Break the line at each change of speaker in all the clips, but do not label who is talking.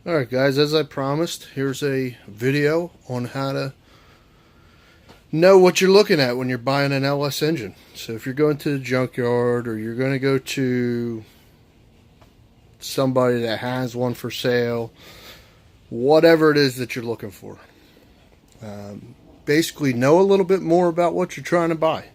Alright guys, as I promised, here's a video on how to know what you're looking at when you're buying an LS engine. So if you're going to the junkyard or you're going to go to somebody that has one for sale, whatever it is that you're looking for, basically know a little bit more about what you're trying to buy.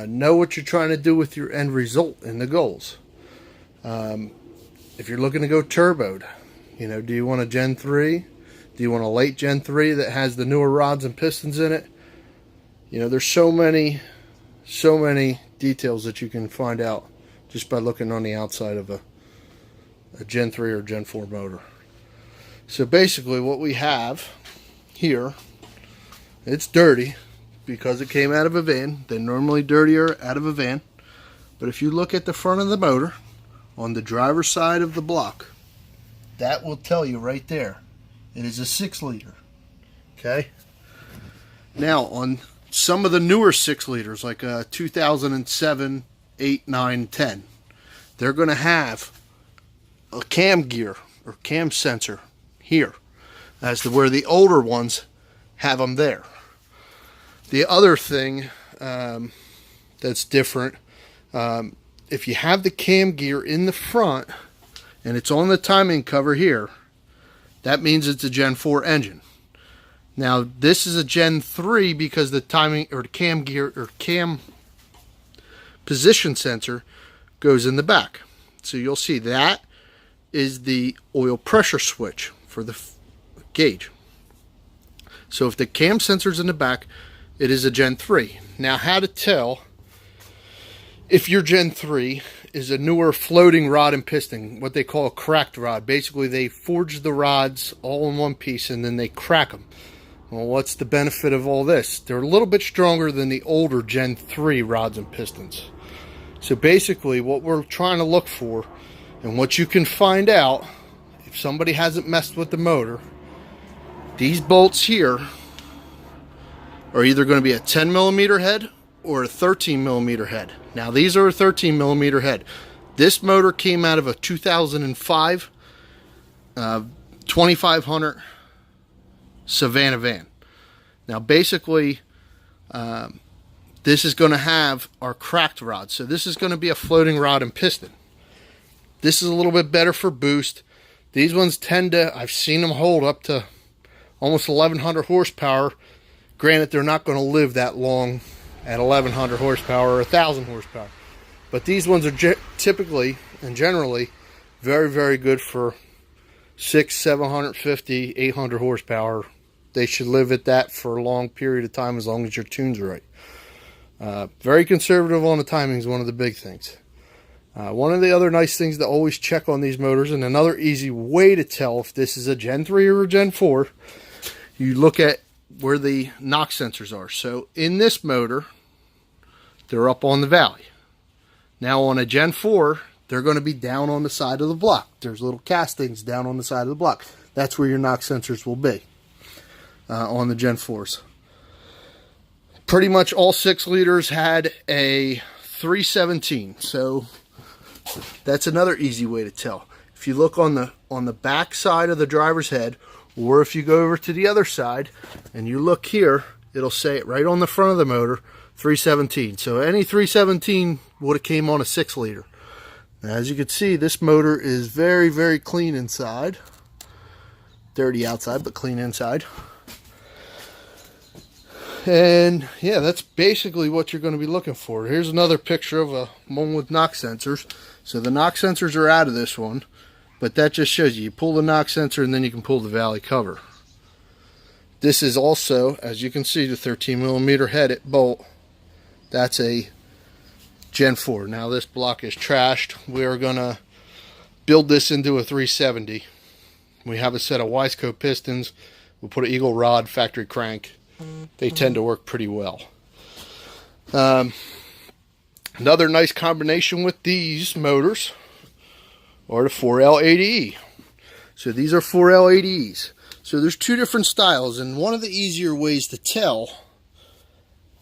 Know what you're trying to do with your end result and the goals. If you're looking to go turboed, do you want a Gen 3? Do you want a late Gen 3 that has the newer rods and pistons in it? There's so many details that you can find out just by looking on the outside of a Gen 3 or Gen 4 motor. So basically what we have here, it's dirty because it came out of a van. They're normally dirtier out of a van. But if you look at the front of the motor, on the driver's side of the block, that will tell you right there. It is a 6-liter. Okay? Now, on some of the newer 6-liters, like 2007, 8, 9, 10, they're going to have a cam gear or cam sensor here, as to where the older ones have them there. The other thing that's different, if you have the cam gear in the front, and it's on the timing cover here, that means it's a Gen 4 engine. Now this is a Gen 3 because the timing or the cam gear or cam position sensor goes in the back. So you'll see that is the oil pressure switch for the gauge. So if the cam sensor's in the back, it is a Gen 3. Now how to tell if your Gen 3 is a newer floating rod and piston, what they call a cracked rod. Basically, they forge the rods all in one piece and then they crack them. Well, what's the benefit of all this? They're a little bit stronger than the older Gen 3 rods and pistons. So basically, what we're trying to look for, and what you can find out if somebody hasn't messed with the motor, these bolts here are either going to be a 10 millimeter head or a 13 millimeter head. Now these are a 13 millimeter head. This motor came out of a 2005 2500 Savannah van. Now basically this is going to have our cracked rod. So this is going to be a floating rod and piston. This is a little bit better for boost. These ones tend to, I've seen them hold up to almost 1100 horsepower. Granted, they're not going to live that long at 1100 horsepower or 1000 horsepower. But these ones are typically and generally very, very good for 600, 750, 800 horsepower. They should live at that for a long period of time as long as your tune's right. Very conservative on the timing is one of the big things. One of the other nice things to always check on these motors, and another easy way to tell if this is a Gen 3 or a Gen 4, you look at where the knock sensors are. So in this motor, they're up on the valley. Now on a Gen 4, they're going to be down on the side of the block. There's little castings down on the side of the block. That's where your knock sensors will be on the Gen 4s. Pretty much all 6-liters had a 317. So that's another easy way to tell. If you look on the back side of the driver's head, or if you go over to the other side and you look here, it'll say it right on the front of the motor, 317. So any 317 would have came on a 6-liter. Now, as you can see, this motor is very, very clean inside. Dirty outside, but clean inside. And yeah, that's basically what you're going to be looking for. Here's another picture of a one with knock sensors. So the knock sensors are out of this one. But that just shows you pull the knock sensor and then you can pull the valley cover. This is also, as you can see, the 13 millimeter head bolt. That's a Gen 4. Now this block is trashed. We are going to build this into a 370. We have a set of Wiseco pistons. We'll put an Eagle rod factory crank. They tend to work pretty well. Another nice combination with these motors or the 4L80E. So these are 4L80Es. So there's two different styles, and one of the easier ways to tell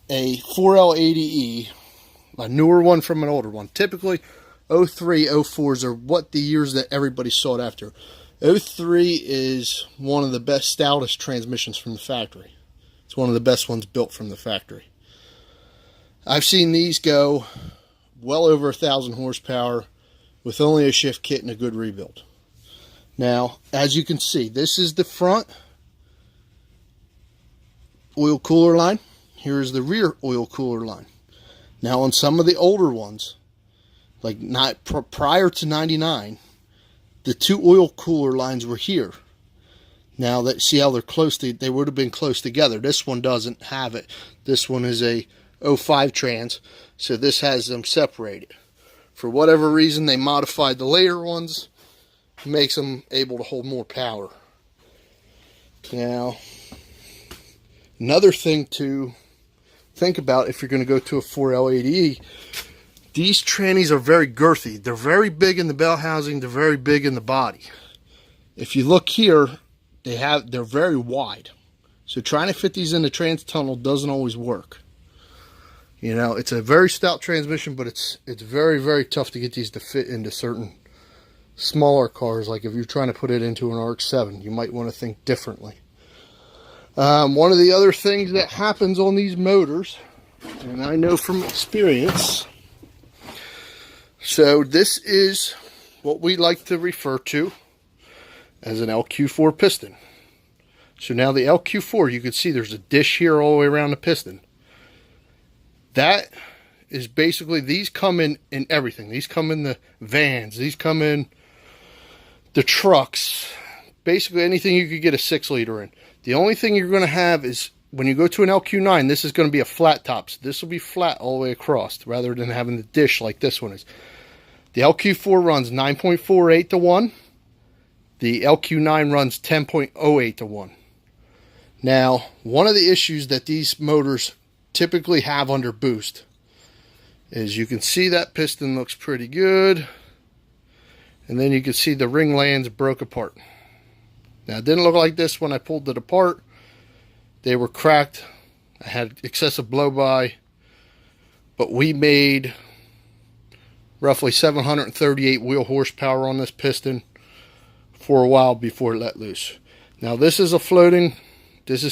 a 4L80E, a newer one from an older one, typically 03, 04s are what the years that everybody sought after. 03 is one of the best, stoutest transmissions from the factory. It's one of the best ones built from the factory. I've seen these go well over 1,000 horsepower with only a shift kit and a good rebuild. Now, as you can see, this is the front oil cooler line. Here's the rear oil cooler line. Now, on some of the older ones, like not prior to 99, the two oil cooler lines were here. Now, that see how they're close to, they would have been close together. This one doesn't have it. This one is a 05 trans, so this has them separated. For whatever reason, they modified the later ones, makes them able to hold more power. Now, another thing to think about if you're going to go to a 4L80E, these trannies are very girthy. They're very big in the bell housing. They're very big in the body. If you look here, they're very wide. So trying to fit these in the trans tunnel doesn't always work. You know, it's a very stout transmission, but it's very, very tough to get these to fit into certain smaller cars. Like if you're trying to put it into an RX-7, you might want to think differently. One of the other things that happens on these motors, and I know from experience, so this is what we like to refer to as an LQ4 piston. So now the LQ4, you can see there's a dish here all the way around the piston. That is basically, these come in everything. These come in the vans. These come in the trucks. Basically anything you could get a 6-liter in. The only thing you're going to have is when you go to an LQ9, this is going to be a flat top. So this will be flat all the way across rather than having the dish like this one is. The LQ4 runs 9.48 to 1. The LQ9 runs 10.08 to 1. Now, one of the issues that these motors typically have under boost is you can see that piston looks pretty good. And then you can see the ring lands broke apart. Now, it didn't look like this when I pulled it apart. They were cracked. I had excessive blow-by. But we made roughly 738 wheel horsepower on this piston for a while before it let loose. Now, this is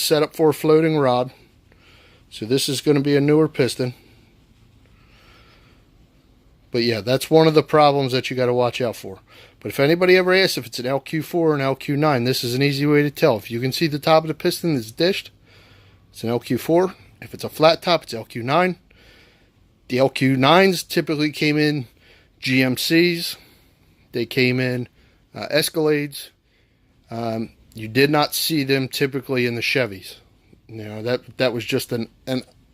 set up for a floating rod. So this is going to be a newer piston. But yeah, that's one of the problems that you got to watch out for. But if anybody ever asks if it's an LQ4 or an LQ9, this is an easy way to tell. If you can see the top of the piston is dished, it's an LQ4. If it's a flat top, it's LQ9. The LQ9s typically came in GMCs. They came in Escalades. You did not see them typically in the Chevys. You know, that was just an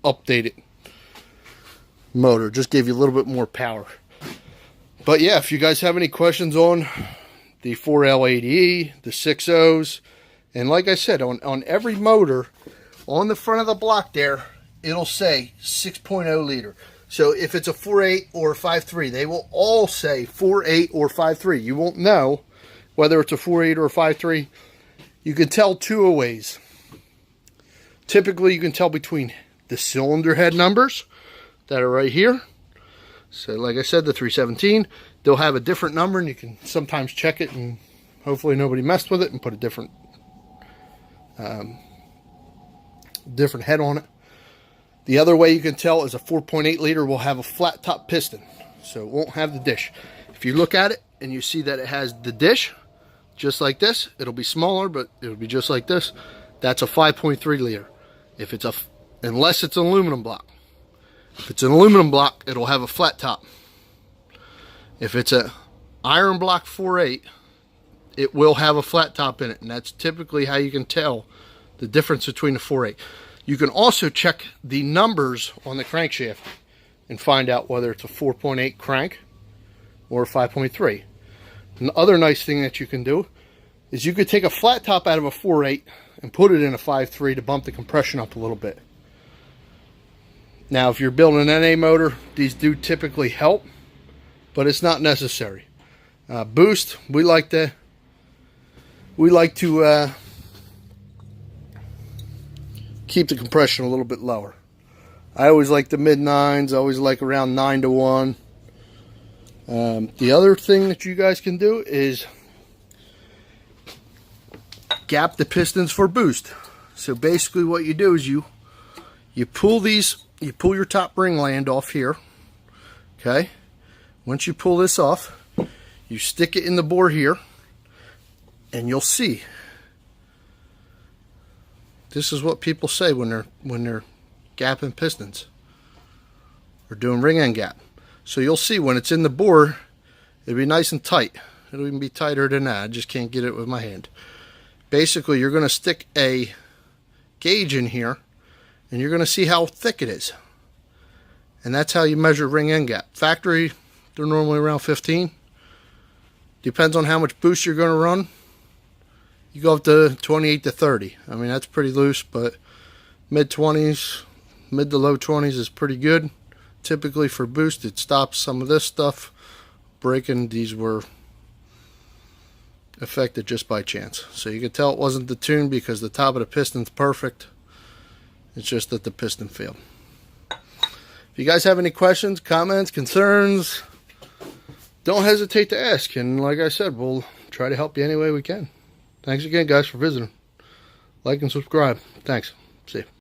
updated motor. Just gave you a little bit more power. But yeah, if you guys have any questions on the 4L80E, the 6.0s, and like I said, on every motor, on the front of the block there, it'll say 6.0 liter. So if it's a 4.8 or a 5.3, they will all say 4.8 or 5.3. You won't know whether it's a 4.8 or a 5.3. You can tell two ways. Typically, you can tell between the cylinder head numbers that are right here. So like I said, the 317, they'll have a different number, and you can sometimes check it, and hopefully nobody messed with it and put a different head on it. The other way you can tell is a 4.8 liter will have a flat top piston, so it won't have the dish. If you look at it and you see that it has the dish, just like this, it'll be smaller, but it'll be just like this. That's a 5.3 liter. If it's unless it's an aluminum block. If it's an aluminum block, it'll have a flat top. If it's a iron block 4.8, it will have a flat top in it, and that's typically how you can tell the difference between the 4.8. You can also check the numbers on the crankshaft and find out whether it's a 4.8 crank or a 5.3. The other nice thing that you can do is you could take a flat top out of a 4.8 and put it in a 5.3 to bump the compression up a little bit. Now, if you're building an NA motor, these do typically help, but it's not necessary. Boost, we like to keep the compression a little bit lower. I always like the mid-9s. I always like around 9 to 1. The other thing that you guys can do is gap the pistons for boost. So basically what you do is you pull your top ring land off here. Okay? Once you pull this off, you stick it in the bore here, and you'll see. This is what people say when they're gapping pistons or doing ring end gap. So you'll see when it's in the bore, it'll be nice and tight. It'll even be tighter than that. I just can't get it with my hand. Basically, you're going to stick a gauge in here, and you're going to see how thick it is. And that's how you measure ring end gap. Factory, they're normally around 15. Depends on how much boost you're going to run. You go up to 28 to 30. I mean, that's pretty loose, but mid-20s, mid to low 20s is pretty good. Typically for boost, it stops some of this stuff breaking. These were affected just by chance. So you can tell it wasn't the tune because the top of the piston's perfect. It's just that the piston failed. If you guys have any questions, comments, concerns, don't hesitate to ask. And like I said, we'll try to help you any way we can. Thanks again, guys, for visiting. Like and subscribe. Thanks. See you.